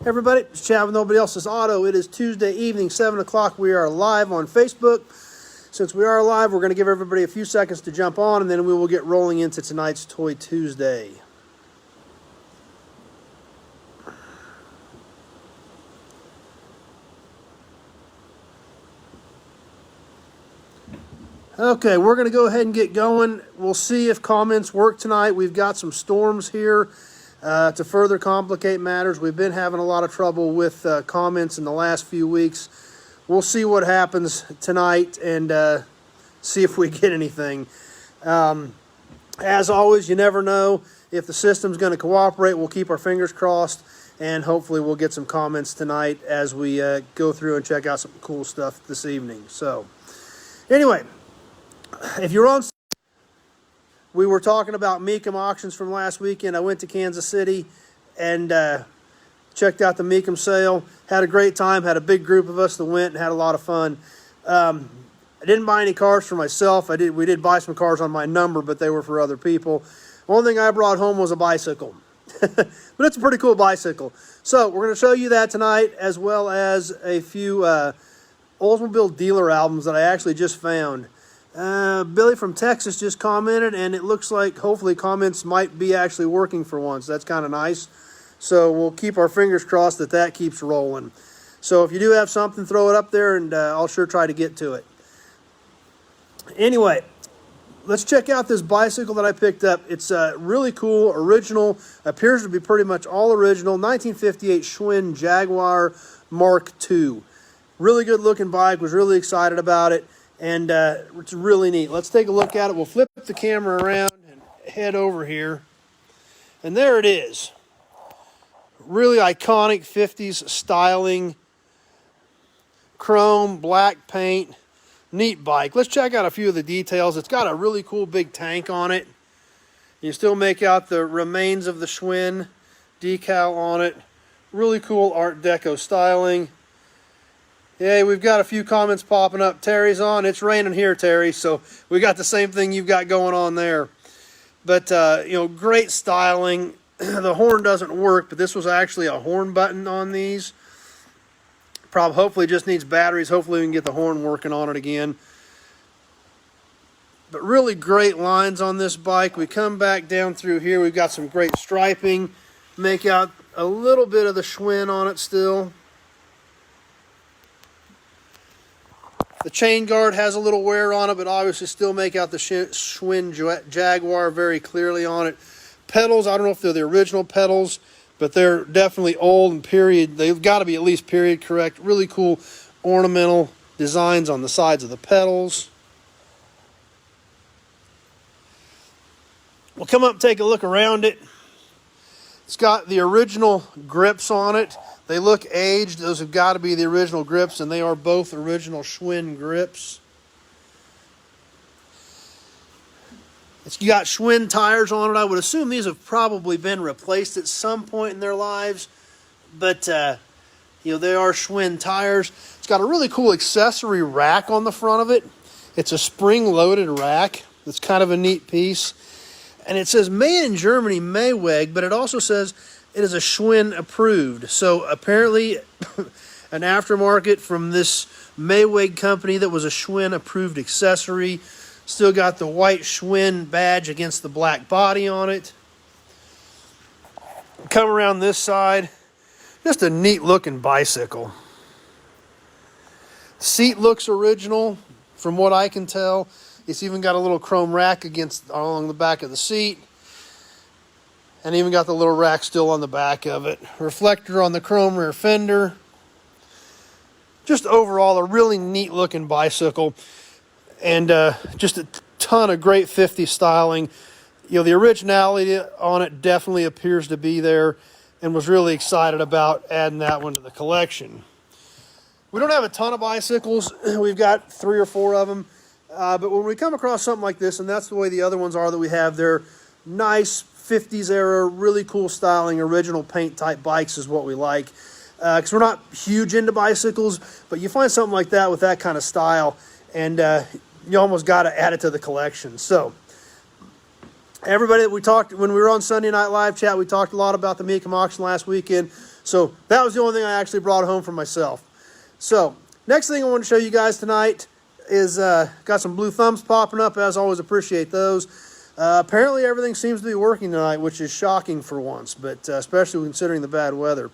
Everybody, it's Chad with Nobody Else's Auto. It is Tuesday evening, 7 o'clock. We are live on Facebook. Since we are live, we're going to give everybody a few seconds to jump on, and then we will get rolling into tonight's Toy Tuesday. Okay, we're going to go ahead and get going. We'll see if comments work tonight. We've got some storms here. To further complicate matters, we've been having a lot of trouble with comments in the last few weeks. We'll see what happens tonight and see if we get anything. As always, you never know if the system's going to cooperate. We'll keep our fingers crossed, and hopefully we'll get some comments tonight as we go through and check out some cool stuff this evening. So, anyway, if you're on... We were talking about Mecum auctions from last weekend. I went to Kansas City and checked out the Mecum sale. Had a great time. Had a big group of us that went and had a lot of fun. I didn't buy any cars for myself. We did buy some cars on my number, but they were for other people. One thing I brought home was a bicycle. But it's a pretty cool bicycle. So we're going to show you that tonight, as well as a few Oldsmobile dealer albums that I actually just found. Billy from Texas just commented, and it looks like hopefully comments might be actually working for once. That's kind of nice. So we'll keep our fingers crossed that that keeps rolling. So if you do have something, throw it up there, and I'll sure try to get to it. Anyway, let's check out this bicycle that I picked up. It's really cool, original, appears to be pretty much all original, 1958 Schwinn Jaguar Mark II. Really good looking bike, was really excited about it. And it's really neat. Let's take a look at it. We'll flip the camera around and head over here. And there it is. Really iconic 50s styling. Chrome, black paint. Neat bike. Let's check out a few of the details. It's got a really cool big tank on it. You still make out the remains of the Schwinn decal on it. Really cool Art Deco styling. Hey, we've got a few comments popping up. Terry's on. It's raining here, Terry, so we got the same thing you've got going on there. But, you know, great styling. The horn doesn't work, but this was actually a horn button on these. Hopefully just needs batteries. Hopefully we can get the horn working on it again. But really great lines on this bike. We come back down through here. We've got some great striping. Make out a little bit of the Schwinn on it still. The chain guard has a little wear on it, but obviously still make out the Schwinn Jaguar very clearly on it. Pedals, I don't know if they're the original pedals, but they're definitely old and period. They've got to be at least period correct. Really cool ornamental designs on the sides of the pedals. We'll come up and take a look around it. It's got the original grips on it. They look aged. Those have got to be the original grips, and they are both original Schwinn grips. It's got Schwinn tires on it. I would assume these have probably been replaced at some point in their lives, but you know, they are Schwinn tires. It's got a really cool accessory rack on the front of it. It's a spring-loaded rack. It's kind of a neat piece. And it says made in Germany, Mecum, but it also says it is a Schwinn approved. So apparently an aftermarket from this Mecum company that was a Schwinn approved accessory. Still got the white Schwinn badge against the black body on it. Come around this side. Just a neat looking bicycle. The seat looks original from what I can tell. It's even got a little chrome rack along the back of the seat. And even got the little rack still on the back of it. Reflector on the chrome rear fender. Just overall a really neat looking bicycle. And just a ton of great 50s styling. You know, the originality on it definitely appears to be there. And was really excited about adding that one to the collection. We don't have a ton of bicycles. We've got 3 or 4 of them. But when we come across something like this, and that's the way the other ones are that we have, they're nice 50s era, really cool styling, original paint type bikes is what we like. Because we're not huge into bicycles, but you find something like that with that kind of style, and you almost got to add it to the collection. So Everybody that we talked, when we were on Sunday Night Live chat, we talked a lot about the Mecum auction last weekend. So that was the only thing I actually brought home for myself. So next thing I want to show you guys tonight is got some blue thumbs popping up. As always, appreciate those. Apparently everything seems to be working tonight, which is shocking for once, but especially considering the bad weather.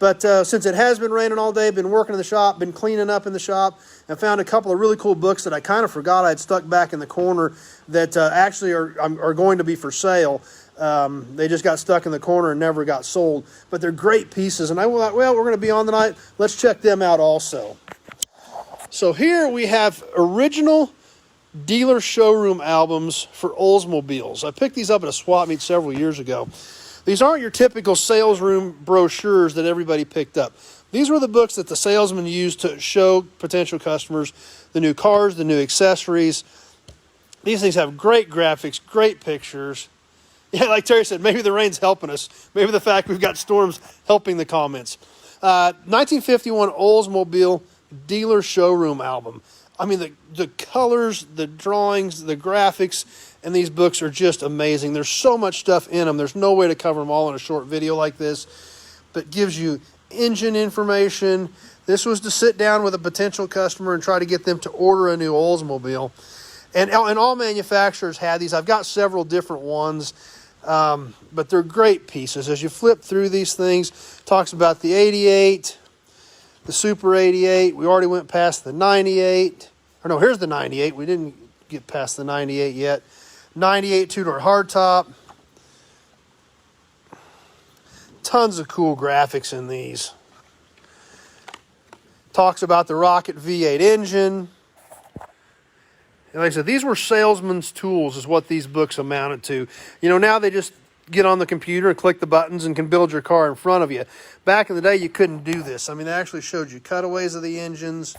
But since it has been raining all day, been working in the shop, been cleaning up in the shop, and found a couple of really cool books that I kind of forgot I had stuck back in the corner that actually are going to be for sale. They just got stuck in the corner and never got sold. But they're great pieces, and I thought, well, we're going to be on tonight. Let's check them out also. So here we have original dealer showroom albums for Oldsmobiles. I picked these up at a swap meet several years ago. These aren't your typical sales room brochures that everybody picked up. These were the books that the salesman used to show potential customers the new cars, the new accessories. These things have great graphics, great pictures. Yeah, like Terry said, maybe the rain's helping us. Maybe the fact we've got storms helping the comments. 1951 Oldsmobile dealer showroom album. I mean, the colors, the drawings, the graphics, and these books are just amazing. There's so much stuff in them. There's no way to cover them all in a short video like this, but gives you engine information. This was to sit down with a potential customer and try to get them to order a new Oldsmobile. And all manufacturers had these. I've got several different ones, but they're great pieces. As you flip through these things, talks about the 88, the Super 88. We already went past the 98. Or no, here's the 98. We didn't get past the 98 yet. 98 two-door hardtop. Tons of cool graphics in these. Talks about the Rocket V8 engine. And like I said, these were salesman's tools is what these books amounted to. You know, now they just get on the computer and click the buttons and can build your car in front of you. Back in the day, you couldn't do this. I mean, they actually showed you cutaways of the engines.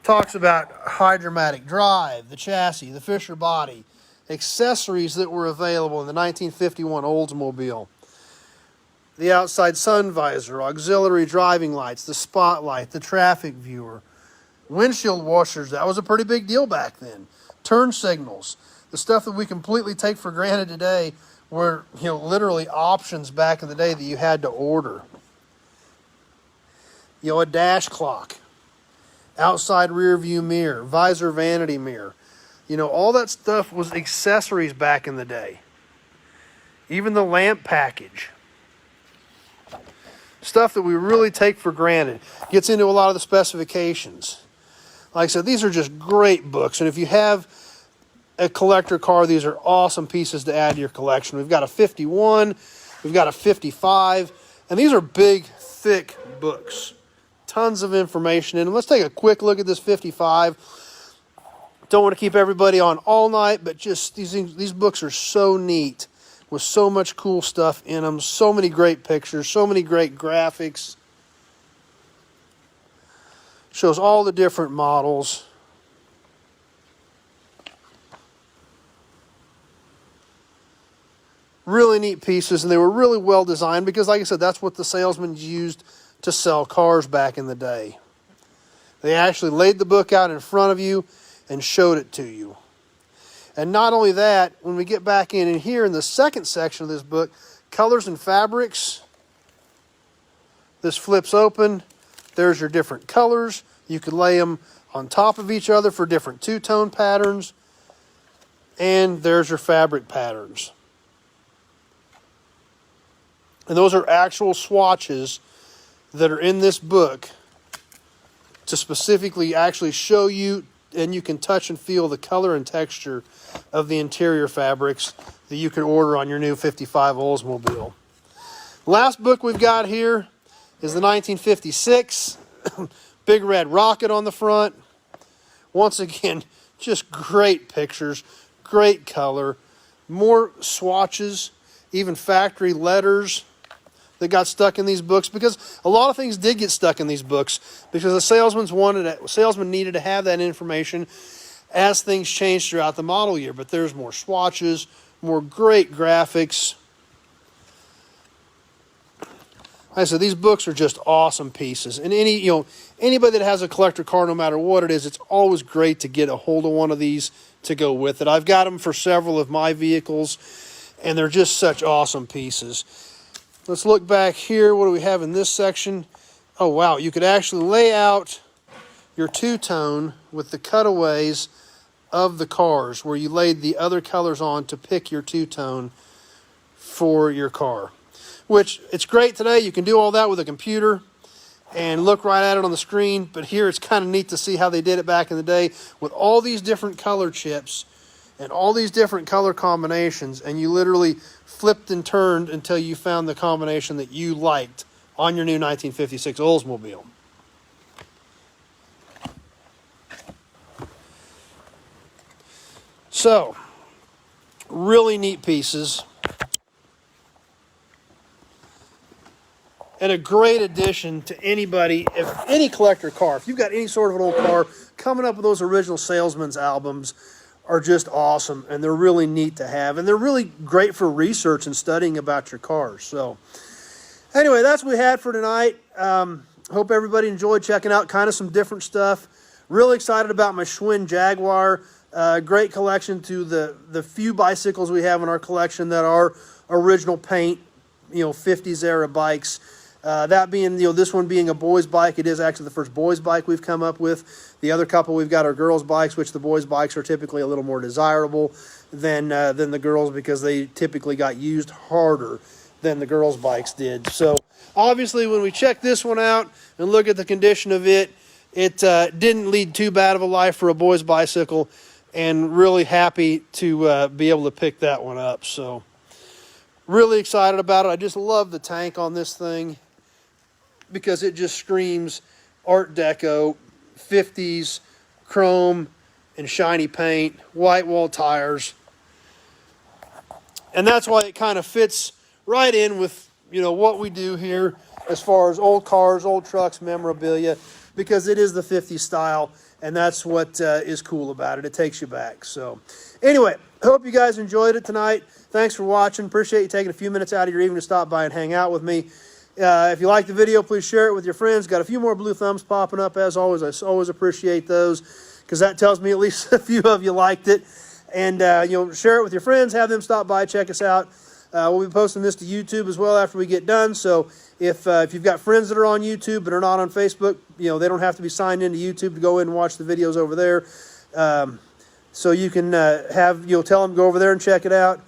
Talks about hydromatic drive, the chassis, the Fisher body, accessories that were available in the 1951 Oldsmobile. The outside sun visor, auxiliary driving lights, the spotlight, the traffic viewer, windshield washers. That was a pretty big deal back then. Turn signals, the stuff that we completely take for granted today were, you know, literally options back in the day that you had to order. You know, a dash clock, outside rear view mirror, visor vanity mirror. You know, all that stuff was accessories back in the day. Even the lamp package. Stuff that we really take for granted. Gets into a lot of the specifications. Like I said, these are just great books. And if you have a collector car, these are awesome pieces to add to your collection. We've got a 51. We've got a 55. And these are big, thick books. Tons of information in them. Let's take a quick look at this 55. Don't want to keep everybody on all night, but just these books are so neat with so much cool stuff in them. So many great pictures, so many great graphics. Shows all the different models. Really neat pieces, and they were really well designed because, like I said, that's what the salesmen used to sell cars back in the day. They actually laid the book out in front of you and showed it to you. And not only that, when we get back in here in the second section of this book, colors and fabrics, this flips open. There's your different colors. You can lay them on top of each other for different two-tone patterns. And there's your fabric patterns. And those are actual swatches that are in this book to specifically actually show you, and you can touch and feel the color and texture of the interior fabrics that you can order on your new 55 Oldsmobile. Last book we've got here is the 1956. Big red rocket on the front. Once again, just great pictures, great color, more swatches, even factory letters that got stuck in these books, because a lot of things did get stuck in these books because the salesman needed to have that information as things changed throughout the model year. But there's more swatches, more great graphics. Like I said, these books are just awesome pieces. And anybody that has a collector car, no matter what it is, it's always great to get a hold of one of these to go with it. I've got them for several of my vehicles, and they're just such awesome pieces. Let's look back here. What do we have in this section? Oh, wow. You could actually lay out your two-tone with the cutaways of the cars where you laid the other colors on to pick your two-tone for your car. Which, it's great today. You can do all that with a computer and look right at it on the screen. But here it's kind of neat to see how they did it back in the day with all these different color chips and all these different color combinations. And you literally flipped and turned until you found the combination that you liked on your new 1956 Oldsmobile. So, really neat pieces. And a great addition to anybody, if any collector car, if you've got any sort of an old car, coming up with those original Salesman's albums are just awesome, and they're really neat to have, and they're really great for research and studying about your cars. So anyway, that's what we had for tonight. Hope everybody enjoyed checking out kind of some different stuff. Really excited about my Schwinn Jaguar. Great collection to the few bicycles we have in our collection that are original paint, 50s era bikes. That being, this one being a boys' bike, it is actually the first boys' bike we've come up with. The other couple we've got are girls' bikes, which the boys' bikes are typically a little more desirable than the girls because they typically got used harder than the girls' bikes did. So obviously when we check this one out and look at the condition of it, it didn't lead too bad of a life for a boys' bicycle, and really happy to be able to pick that one up. So really excited about it. I just love the tank on this thing because it just screams Art Deco, 50s, chrome and shiny paint, white wall tires. And that's why it kind of fits right in with, what we do here as far as old cars, old trucks, memorabilia, because it is the 50s style, and that's what is cool about it. It takes you back. So anyway, hope you guys enjoyed it tonight. Thanks for watching. Appreciate you taking a few minutes out of your evening to stop by and hang out with me. If you like the video, please share it with your friends. Got a few more blue thumbs popping up as always. I always appreciate those because that tells me at least a few of you liked it. And, share it with your friends. Have them stop by, check us out. We'll be posting this to YouTube as well after we get done. So if you've got friends that are on YouTube but are not on Facebook, they don't have to be signed into YouTube to go in and watch the videos over there. So you can tell them to go over there and check it out.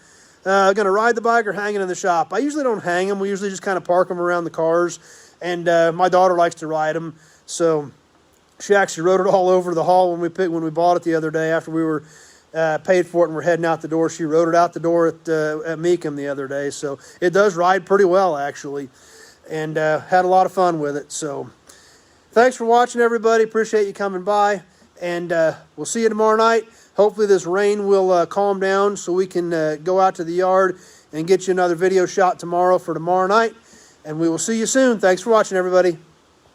Going to ride the bike or hang it in the shop? I usually don't hang them. We usually just kind of park them around the cars. And my daughter likes to ride them. So she actually rode it all over the hall when we bought it the other day after we were paid for it and we're heading out the door. She rode it out the door at Mecum the other day. So it does ride pretty well, actually. And had a lot of fun with it. So thanks for watching, everybody. Appreciate you coming by. And we'll see you tomorrow night. Hopefully this rain will calm down so we can go out to the yard and get you another video shot tomorrow for tomorrow night. And we will see you soon. Thanks for watching, everybody.